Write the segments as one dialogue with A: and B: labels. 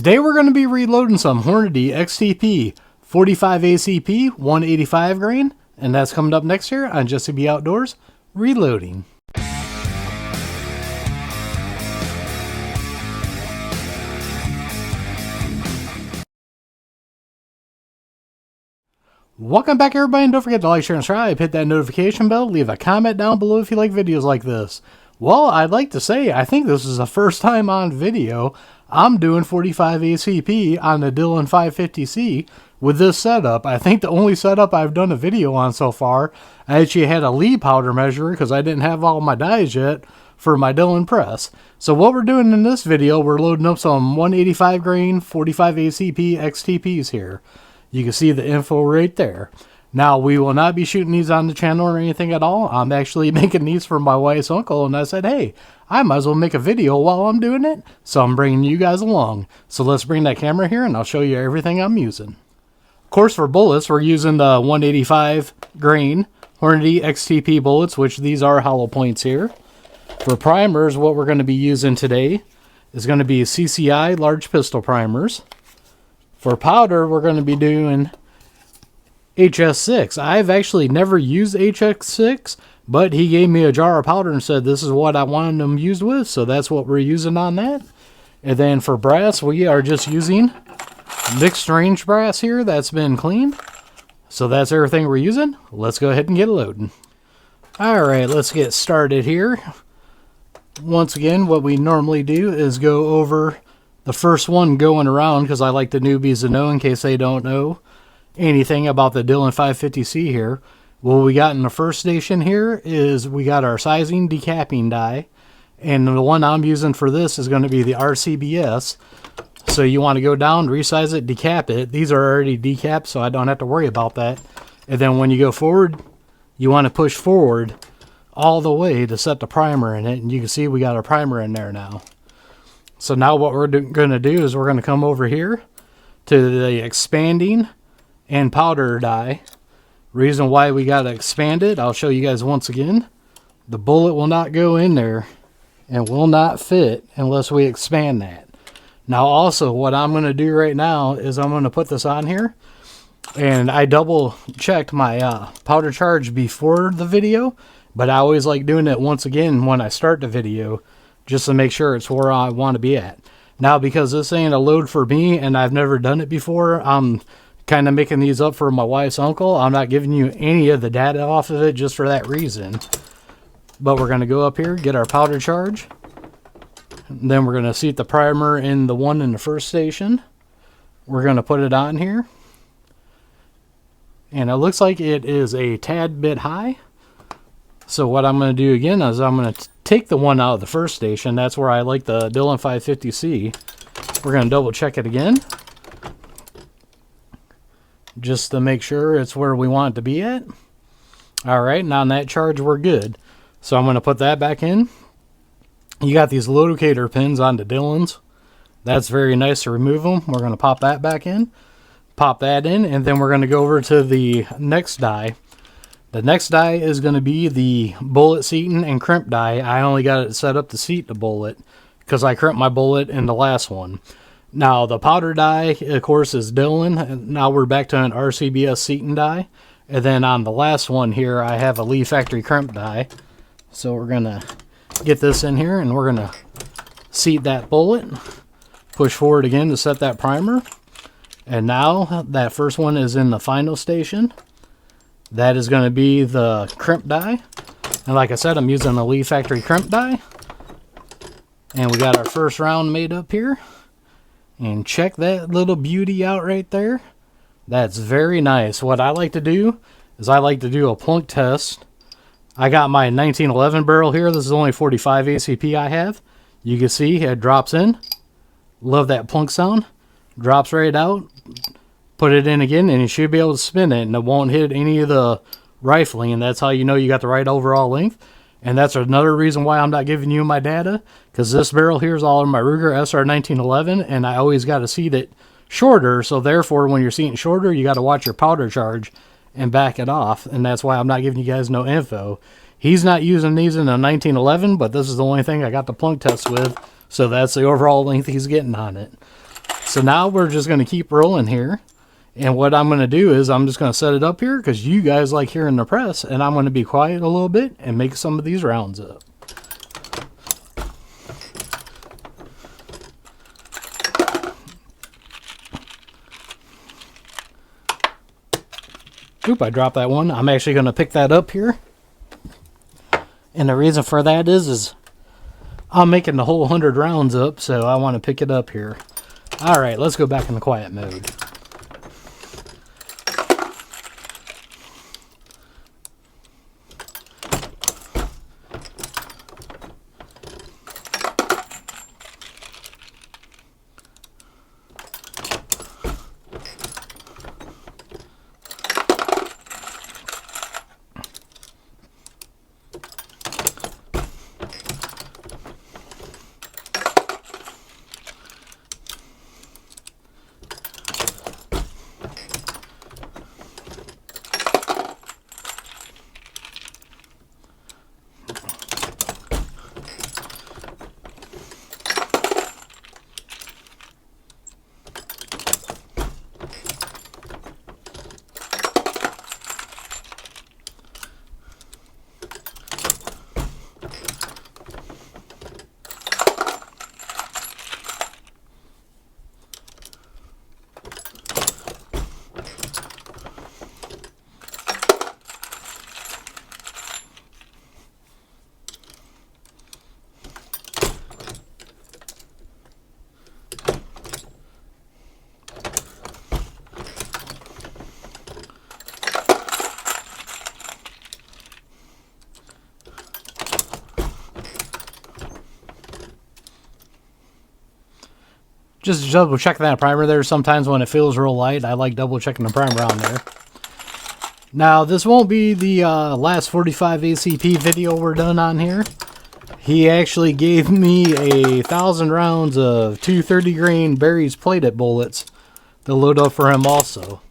A: Today we're going to be reloading some Hornady XTP 45acp 185gr, and that's coming up next here on Just to Be Outdoors Reloading. Welcome back everybody, and don't forget to like, share, and subscribe, hit that notification bell, leave a comment down below if you like videos like this. Well, I'd like to say, I think this is the first time on video I'm doing 45acp on the Dillon 550C with this setup. I think the only setup I've done a video on so far, I actually had a lead powder measure because I didn't have all my dies yet for my Dillon press. So what we're doing in this video, we're loading up some 185 grain 45acp XTPs here. You can see the info right there. Now, we will not be shooting these on the channel or anything at all. I'm actually making these for my wife's uncle, and I said, hey, I might as well make a video while I'm doing it, so I'm bringing you guys along. So let's bring that camera here, and I'll show you everything I'm using. Of course, for bullets, we're using the 185 grain Hornady XTP bullets, which these are hollow points here. For primers, what we're going to be using today is going to be CCI large pistol primers. For powder, we're going to be doing HS6. I've actually never used HS6, but he gave me a jar of powder and said this is what I wanted them used with, so that's what we're using on that. And then for brass, we are just using mixed range brass here that's been cleaned. So that's everything we're using. Let's go ahead and get loading. Alright, let's get started here. Once again, what we normally do is go over the first one going around, because I like the newbies to know in case they don't know anything about the Dillon 550C here. What we got in the first station here is we got our sizing decapping die, and the one I'm using for this is going to be the RCBS. So you want to go down, resize it, decap it. These are already decapped, so I don't have to worry about that. And then when you go forward, you want to push forward all the way to set the primer in it, and you can see we got our primer in there now. So now what we're going to do is we're going to come over here to the expanding and powder die. Reason why we got to expand it, I'll show you guys once again. The bullet will not go in there and will not fit unless we expand that. Now also what I'm going to do right now is I'm going to put this on here, and I double checked my powder charge before the video, but I always like doing it once again when I start the video just to make sure it's where I want to be at. Now, because this ain't a load for me and I've never done it before, I'm kind of making these up for my wife's uncle. I'm not giving you any of the data off of it just for that reason. But we're going to go up here, get our powder charge. Then we're going to seat the primer in the one in the first station. We're going to put it on here. And it looks like it is a tad bit high. So what I'm going to do again is I'm going to take the one out of the first station. That's where I like the Dillon 550C. We're going to double check it again, just to make sure it's where we want it to be at. Alright, now on that charge we're good. So I'm going to put that back in. You got these locator pins on the Dillons. That's very nice to remove them. We're going to pop that back in. Pop that in, and then we're going to go over to the next die. The next die is going to be the bullet seating and crimp die. I only got it set up to seat the bullet because I crimped my bullet in the last one. Now the powder die, of course, is Dillon. Now we're back to an RCBS seating die. And then on the last one here, I have a Lee Factory crimp die. So we're going to get this in here and we're going to seat that bullet. Push forward again to set that primer. And now that first one is in the final station. That is going to be the crimp die. And like I said, I'm using the Lee Factory crimp die. And we got our first round made up here. And check that little beauty out right there. That's very nice. What I like to do is I like to do a plunk test. I got my 1911 barrel here. This is only 45 ACP I have. You can see it drops in. Love that plunk sound. Drops right out. Put it in again, and you should be able to spin it, and it won't hit any of the rifling, and that's how you know you got the right overall length. And that's another reason why I'm not giving you my data, because this barrel here is all in my Ruger SR 1911, and I always got to seat it shorter, so therefore when you're seating shorter, you got to watch your powder charge and back it off, and that's why I'm not giving you guys no info. He's not using these in a 1911, but this is the only thing I got the plunk test with, so that's the overall length he's getting on it. So now we're just going to keep rolling here. And what I'm going to do is I'm just going to set it up here because you guys like hearing the press. And I'm going to be quiet a little bit and make some of these rounds up. Oop, I dropped that one. I'm actually going to pick that up here. And the reason for that is I'm making the whole 100 rounds up, so I want to pick it up here. Alright, let's go back in the quiet mode. Just double checking that primer there. Sometimes when it feels real light, I like double checking the primer on there. Now, this won't be the last 45 ACP video we're done on here. He actually gave me 1,000 rounds of 230 grain Berry's plated bullets to load up for him also.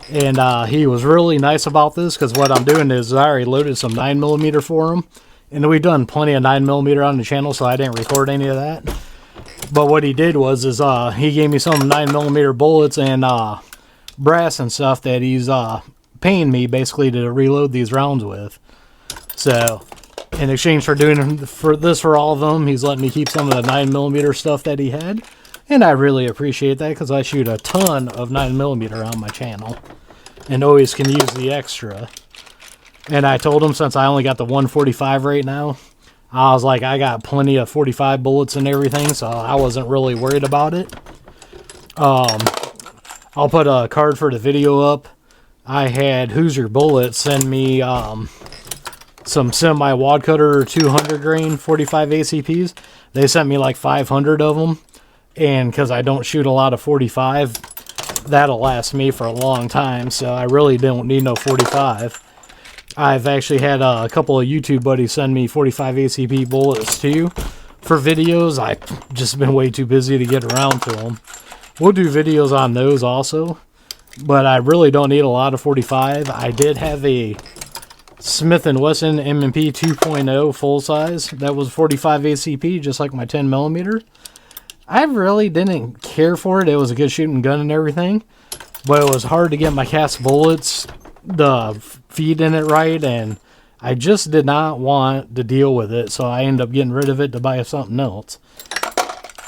A: And he was really nice about this because what I'm doing is I already loaded some 9mm for him. And we've done plenty of 9mm on the channel, so I didn't record any of that. But what he did was he gave me some 9mm bullets and brass and stuff that he's paying me basically to reload these rounds with. So in exchange for doing this for all of them, he's letting me keep some of the 9mm stuff that he had. And I really appreciate that because I shoot a ton of 9mm on my channel and always can use the extra. And I told him since I only got the 145 right now, I was like, I got plenty of 45 bullets and everything, so I wasn't really worried about it. I'll put a card for the video up. I had Hoosier Bullets send me some semi-wad cutter 200 grain 45 ACPs. They sent me like 500 of them. And because I don't shoot a lot of 45, that'll last me for a long time, so I really don't need no 45. I've actually had a couple of YouTube buddies send me 45 ACP bullets too for videos. I've just been way too busy to get around to them. We'll do videos on those also, but I really don't need a lot of 45. I did have a Smith & Wesson M&P 2.0 full size that was 45 ACP, just like my 10mm. I really didn't care for it. It was a good shooting gun and everything, but it was hard to get my cast bullets the feed in it right, and I just did not want to deal with it, so I ended up getting rid of it to buy something else.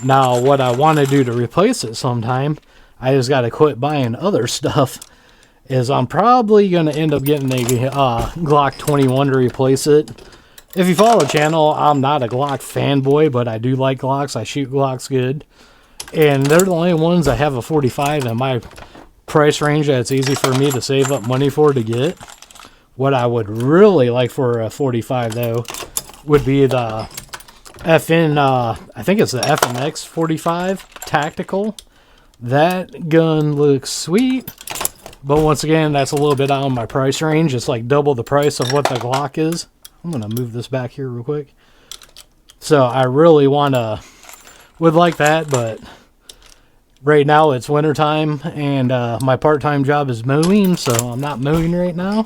A: Now, what I want to do to replace it sometime, I just got to quit buying other stuff, is I'm probably going to end up getting a Glock 21 to replace it. If you follow the channel, I'm not a Glock fanboy, but I do like Glocks. I shoot Glocks good, and they're the only ones that have a 45 in my price range that it's easy for me to save up money for to get. What I would really like for a 45 though would be the FN, I think it's the FMX 45 Tactical. That gun looks sweet, but once again, that's a little bit out of my price range. It's like double the price of what the Glock is. I'm going to move this back here real quick. So I really would like that, but right now it's wintertime, and my part-time job is mowing, so I'm not mowing right now.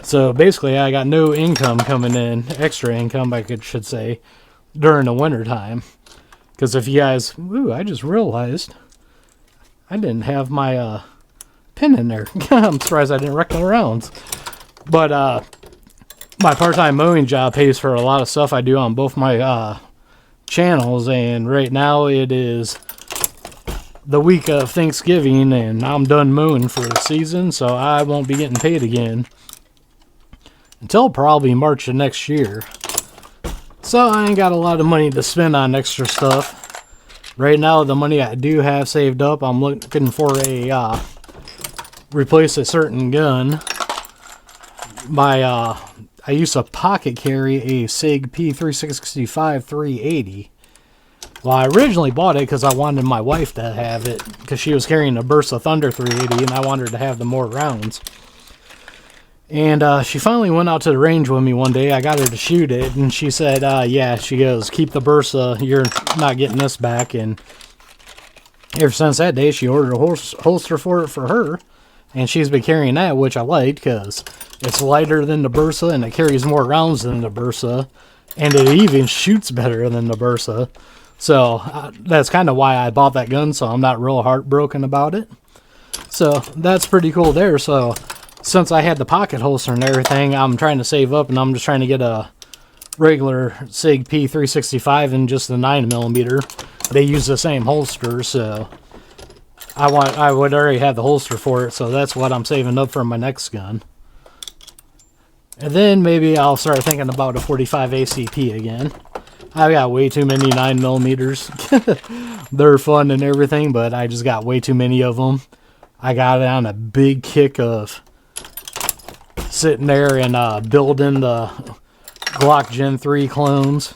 A: So basically, I got no income coming in, extra income, I should say, during the wintertime. Because if you guys, I just realized I didn't have my pin in there. I'm surprised I didn't wreck the rounds. But my part-time mowing job pays for a lot of stuff I do on both my channels, and right now it is the week of Thanksgiving, and I'm done mowing for the season, so I won't be getting paid again until probably March of next year. So I ain't got a lot of money to spend on extra stuff. Right now, the money I do have saved up, I'm looking for a replace a certain gun. I used to pocket carry a SIG P365 380. Well, I originally bought it because I wanted my wife to have it, because she was carrying a Burst of Thunder 380 and I wanted her to have the more rounds. And she finally went out to the range with me one day. I got her to shoot it, and she said, yeah, she goes, keep the Bursa, you're not getting this back. And ever since that day, she ordered a holster for it for her, and she's been carrying that, which I liked because it's lighter than the Bursa, and it carries more rounds than the Bursa, and it even shoots better than the Bursa. So that's kind of why I bought that gun, so I'm not real heartbroken about it. So that's pretty cool there. So since I had the pocket holster and everything, I'm trying to save up, and I'm just trying to get a regular SIG P365 and just the 9mm. They use the same holster, so I would already have the holster for it, so that's what I'm saving up for my next gun. And then maybe I'll start thinking about a 45 ACP again. I've got way too many 9mm. They're fun and everything, but I just got way too many of them. I got on a big kick of sitting there and building the Glock Gen 3 clones.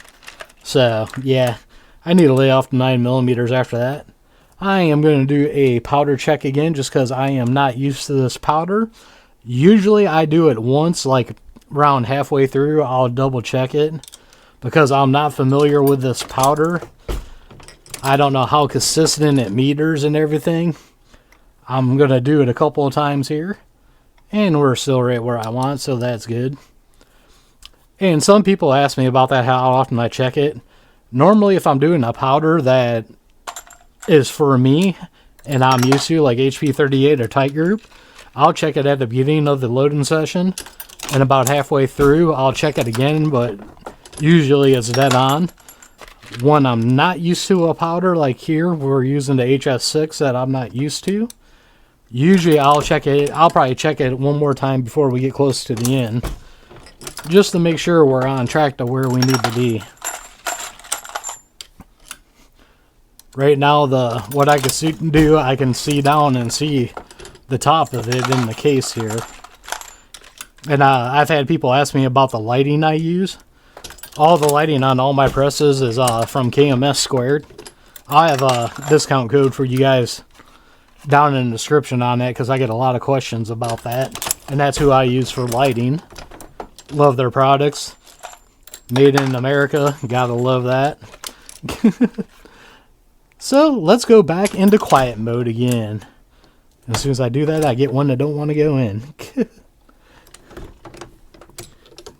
A: So, yeah, I need to lay off the 9mm after that. I am going to do a powder check again just because I am not used to this powder. Usually I do it once, like around halfway through, I'll double check it. Because I'm not familiar with this powder, I don't know how consistent it meters and everything. I'm going to do it a couple of times here. And we're still right where I want, so that's good. And some people ask me about that, how often I check it. Normally, if I'm doing a powder that is for me, and I'm used to, like HP 38 or Tight Group, I'll check it at the beginning of the loading session. And about halfway through, I'll check it again, but usually it's dead on. When I'm not used to a powder, like here, we're using the HS6 that I'm not used to. Usually I'll check it. I'll probably check it one more time before we get close to the end, just to make sure we're on track to where we need to be. Right now, what I can do, I can see down and see the top of it in the case here. And I've had people ask me about the lighting I use. All the lighting on all my presses is from KMS Squared. I have a discount code for you guys down in the description on that, because I get a lot of questions about that. And that's who I use for lighting. Love their products. Made in America. Gotta love that. So let's go back into quiet mode again. As soon as I do that, I get one that don't want to go in.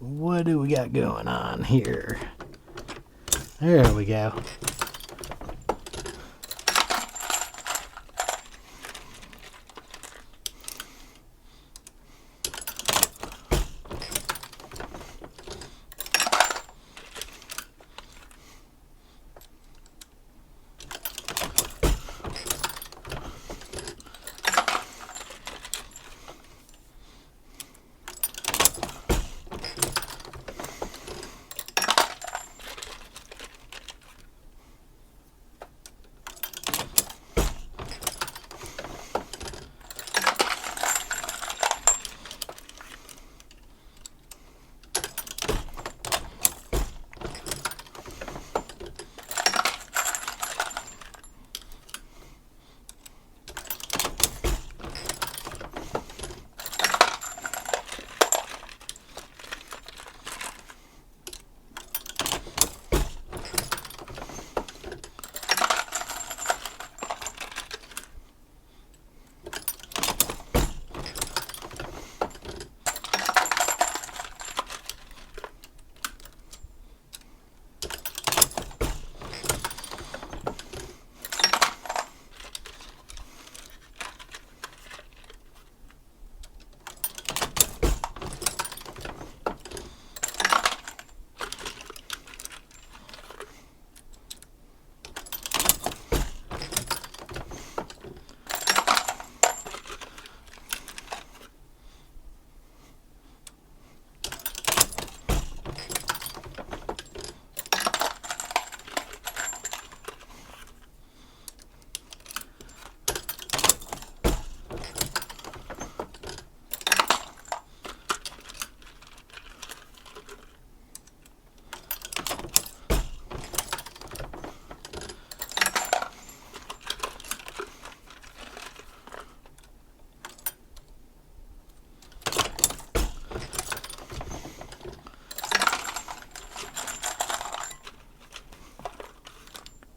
A: What do we got going on here? There we go.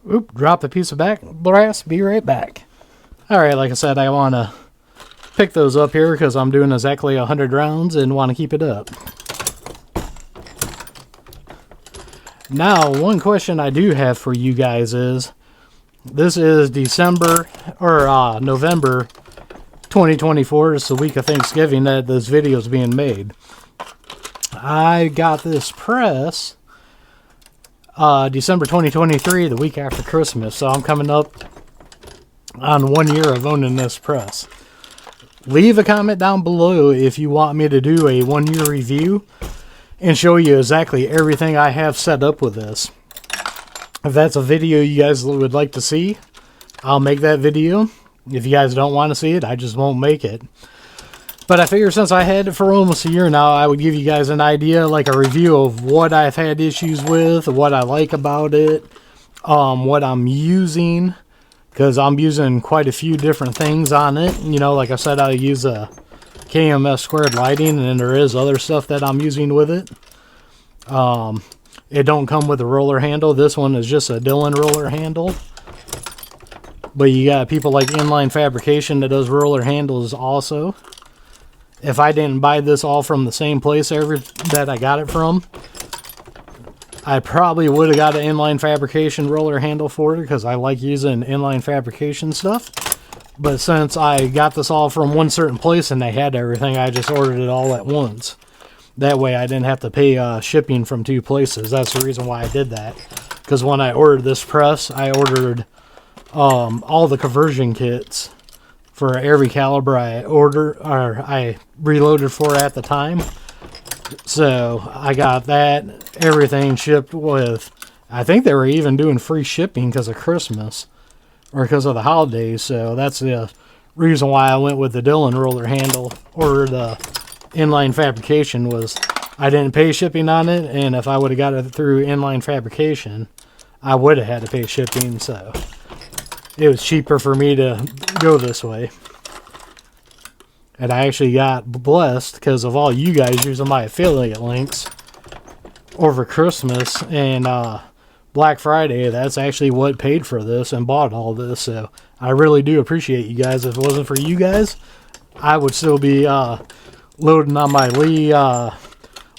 A: Oop, drop the piece of back brass. Be right back. Alright, like I said, I want to pick those up here because I'm doing exactly 100 rounds and want to keep it up. Now, one question I do have for you guys is, this is November 2024. It's the week of Thanksgiving that this video is being made. I got this press December 2023, the week after Christmas, so I'm coming up on 1 year of owning this press. Leave a comment down below if you want me to do a 1 year review and show you exactly everything I have set up with this. If that's a video you guys would like to see, I'll make that video. If you guys don't want to see it, I just won't make it. But I figure since I had it for almost a year now, I would give you guys an idea, like a review of what I've had issues with, what I like about it, what I'm using, because I'm using quite a few different things on it. You know, like I said, I use a KMS squared lighting, and then there is other stuff that I'm using with it. It don't come with a roller handle. This one is just a Dillon roller handle. But you got people like Inline Fabrication that does roller handles also. If I didn't buy this all from the same place that I got it from, I probably would have got an Inline Fabrication roller handle for it because I like using Inline Fabrication stuff. But since I got this all from one certain place and they had everything, I just ordered it all at once. That way I didn't have to pay shipping from two places. That's the reason why I did that. Because when I ordered this press, I ordered all the conversion kits for every caliber I reloaded for at the time. So I got that, everything shipped with, I think they were even doing free shipping because of Christmas or because of the holidays. So that's the reason why I went with the Dillon roller handle or the Inline Fabrication, was I didn't pay shipping on it, and if I would have got it through Inline Fabrication, I would have had to pay shipping. So it was cheaper for me to go this way. And I actually got blessed because of all you guys using my affiliate links over Christmas and Black Friday. That's actually what paid for this and bought all this. So I really do appreciate you guys. If it wasn't for you guys, I would still be loading on my Lee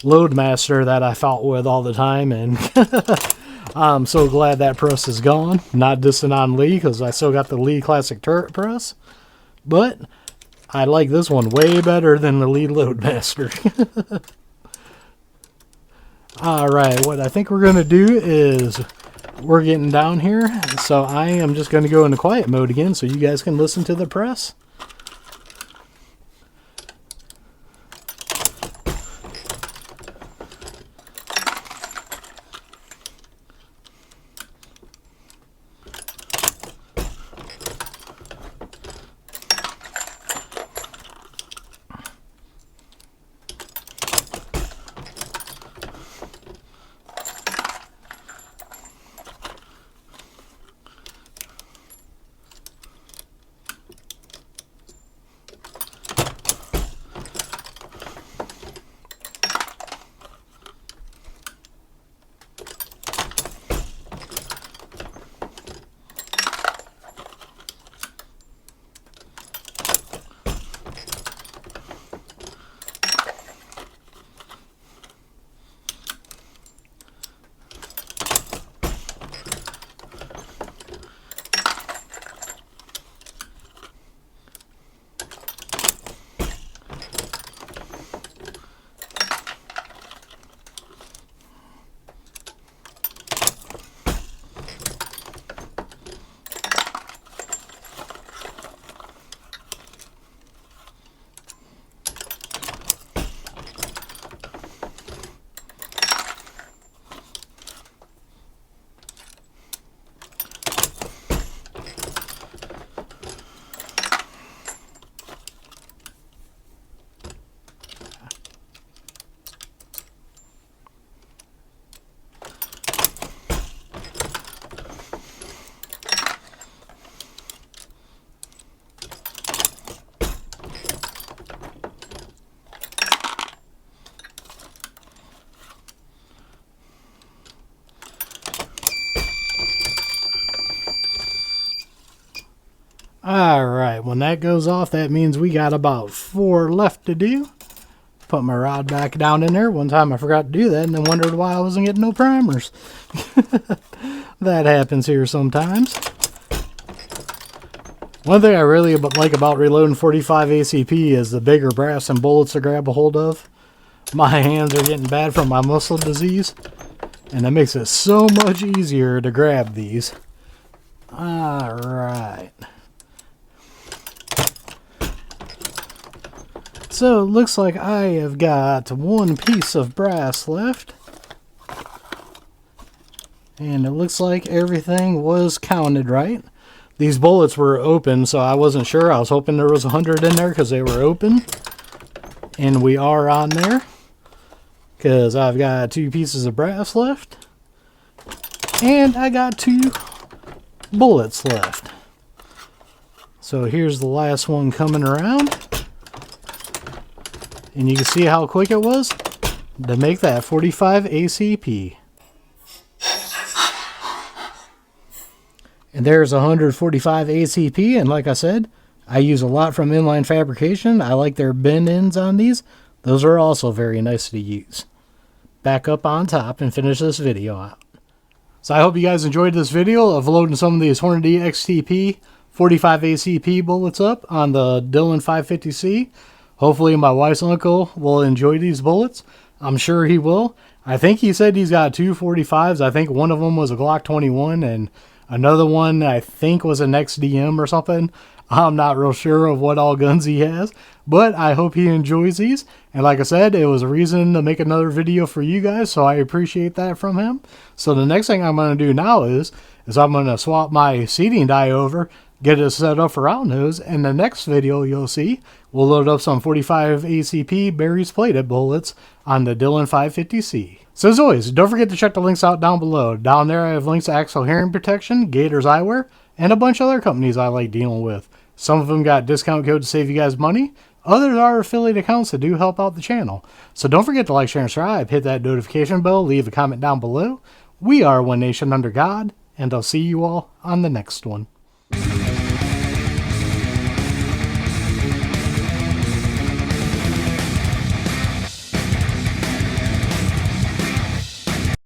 A: Loadmaster that I fought with all the time. And I'm so glad that press is gone. Not dissing on Lee because I still got the Lee Classic Turret press. But I like this one way better than the Lee Loadmaster. Alright, what I think we're going to do is we're getting down here. So I am just going to go into quiet mode again so you guys can listen to the press. Alright, when that goes off, that means we got about 4 left to do. Put my rod back down in there. One time I forgot to do that and then wondered why I wasn't getting no primers. That happens here sometimes. One thing I really like about reloading 45 ACP is the bigger brass and bullets to grab a hold of. My hands are getting bad from my muscle disease, and that makes it so much easier to grab these. Alright. So it looks like I have got 1 piece of brass left. And it looks like everything was counted right. These bullets were open, so I wasn't sure. I was hoping there was 100 in there because they were open. And we are on there. Because I've got 2 pieces of brass left. And I got 2 bullets left. So here's the last one coming around. And you can see how quick it was to make that 45 ACP. And there's 145 ACP, and like I said, I use a lot from Inline Fabrication. I like their bend ends on these. Those are also very nice to use. Back up on top and finish this video out. So I hope you guys enjoyed this video of loading some of these Hornady XTP 45 ACP bullets up on the Dillon 550C. Hopefully my wife's uncle will enjoy these bullets. I'm sure he will. I think he said he's got 2 45s. I think one of them was a Glock 21 and another one I think was an XDM or something. I'm not real sure of what all guns he has, but I hope he enjoys these. And like I said, it was a reason to make another video for you guys, so I appreciate that from him. So the next thing I'm going to do now is I'm going to swap my seating die over, get it set up for round nose, and the next video you'll see, we'll load up some 45 ACP berries plated bullets on the Dillon 550C. So as always, don't forget to check the links out down below. Down there I have links to Axil hearing protection, Gators eyewear, and a bunch of other companies I like dealing with. Some of them got discount codes to save you guys money. Others are affiliate accounts that do help out the channel. So don't forget to like, share, and subscribe. Hit that notification bell. Leave a comment down below. We are One Nation Under God, and I'll see you all on the next one.